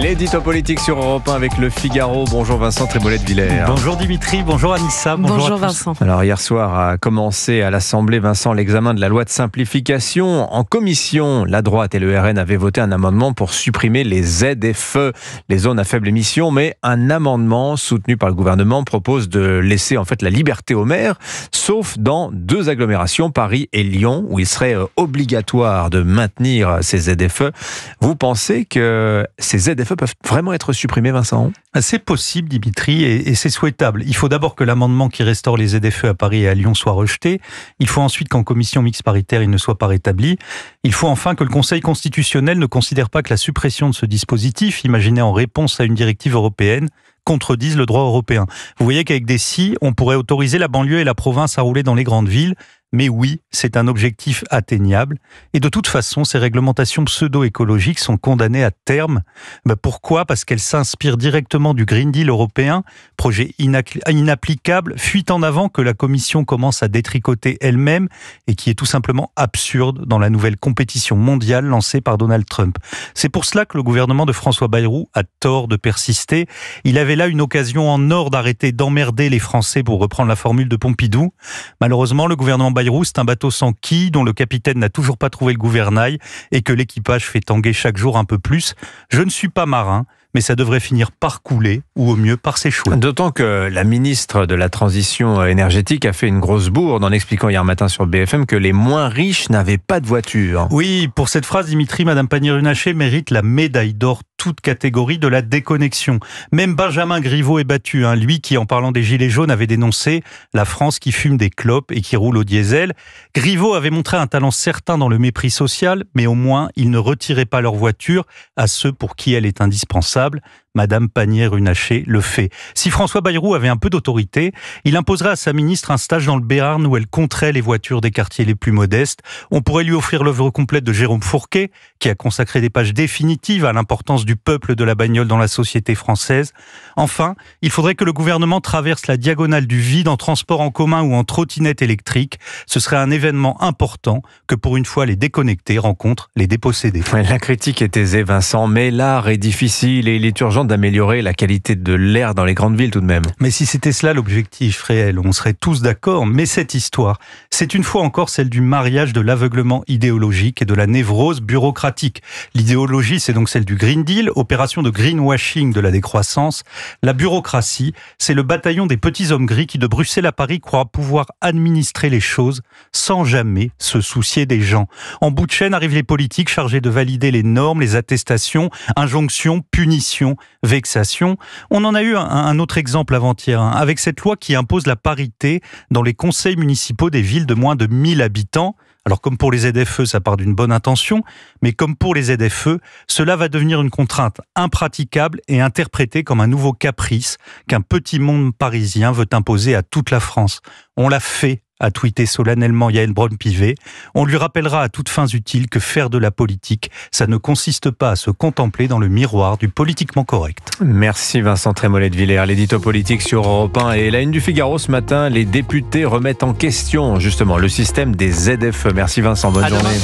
L'édito politique sur Europe 1 avec Le Figaro. Bonjour Vincent Trémollet-de-Villers. Bonjour Dimitri, bonjour Anissa. Bonjour Vincent. Alors hier soir a commencé à l'Assemblée, Vincent, l'examen de la loi de simplification. En commission, la droite et le RN avaient voté un amendement pour supprimer les ZFE, les zones à faible émission, mais un amendement soutenu par le gouvernement propose de laisser en fait la liberté aux maires, sauf dans deux agglomérations, Paris et Lyon, où il serait obligatoire de maintenir ces ZFE. Vous pensez que ces ZFE peuvent vraiment être supprimés, Vincent ? C'est possible, Dimitri, et c'est souhaitable. Il faut d'abord que l'amendement qui restaure les ZFE à Paris et à Lyon soit rejeté. Il faut ensuite qu'en commission mixte paritaire, il ne soit pas rétabli. Il faut enfin que le Conseil constitutionnel ne considère pas que la suppression de ce dispositif, imaginé en réponse à une directive européenne, contredise le droit européen. Vous voyez qu'avec des si, on pourrait autoriser la banlieue et la province à rouler dans les grandes villes. Mais oui, c'est un objectif atteignable. Et de toute façon, ces réglementations pseudo-écologiques sont condamnées à terme. Pourquoi ? Parce qu'elles s'inspirent directement du Green Deal européen, projet inapplicable, fuite en avant que la Commission commence à détricoter elle-même et qui est tout simplement absurde dans la nouvelle compétition mondiale lancée par Donald Trump. C'est pour cela que le gouvernement de François Bayrou a tort de persister. Il avait là une occasion en or d'arrêter d'emmerder les Français, pour reprendre la formule de Pompidou. Malheureusement, le gouvernement Bayrou, c'est un bateau sans quille dont le capitaine n'a toujours pas trouvé le gouvernail et que l'équipage fait tanguer chaque jour un peu plus. Je ne suis pas marin, mais ça devrait finir par couler, ou au mieux par s'échouer. D'autant que la ministre de la Transition énergétique a fait une grosse bourde en expliquant hier matin sur BFM que les moins riches n'avaient pas de voiture. Oui, pour cette phrase, Dimitri, Madame Pannier-Runacher mérite la médaille d'or, toute catégorie, de la déconnexion. Même Benjamin Griveaux est battu, lui qui, en parlant des gilets jaunes, avait dénoncé la France qui fume des clopes et qui roule au diesel. Griveaux avait montré un talent certain dans le mépris social, mais au moins, il ne retirait pas leur voiture à ceux pour qui elle est indispensable. Madame Pannier-Runacher le fait. Si François Bayrou avait un peu d'autorité, il imposerait à sa ministre un stage dans le Béarn où elle compterait les voitures des quartiers les plus modestes. On pourrait lui offrir l'œuvre complète de Jérôme Fourquet, qui a consacré des pages définitives à l'importance du peuple de la bagnole dans la société française. Enfin, il faudrait que le gouvernement traverse la diagonale du vide en transport en commun ou en trottinette électrique. Ce serait un événement important que pour une fois les déconnectés rencontrent les dépossédés. La critique est aisée, Vincent, mais l'art est difficile et il est urgent d'améliorer la qualité de l'air dans les grandes villes tout de même. Mais si c'était cela l'objectif réel, on serait tous d'accord. Mais cette histoire, c'est une fois encore celle du mariage de l'aveuglement idéologique et de la névrose bureaucratique. L'idéologie, c'est donc celle du Green Deal, opération de greenwashing de la décroissance. La bureaucratie, c'est le bataillon des petits hommes gris qui, de Bruxelles à Paris, croient pouvoir administrer les choses sans jamais se soucier des gens. En bout de chaîne arrivent les politiques chargés de valider les normes, les attestations, injonctions, punitions, vexation. On en a eu un autre exemple avant-hier, avec cette loi qui impose la parité dans les conseils municipaux des villes de moins de 1000 habitants. Alors comme pour les ZFE, ça part d'une bonne intention, mais comme pour les ZFE, cela va devenir une contrainte impraticable et interprétée comme un nouveau caprice qu'un petit monde parisien veut imposer à toute la France. On l'a fait, a tweeté solennellement Yael Braun-Pivet. On lui rappellera à toutes fins utiles que faire de la politique, ça ne consiste pas à se contempler dans le miroir du politiquement correct. Merci Vincent Trémollet-de-Villers. L'édito politique sur Europe 1 et la une du Figaro ce matin, les députés remettent en question justement le système des ZFE. Merci Vincent, bonne journée.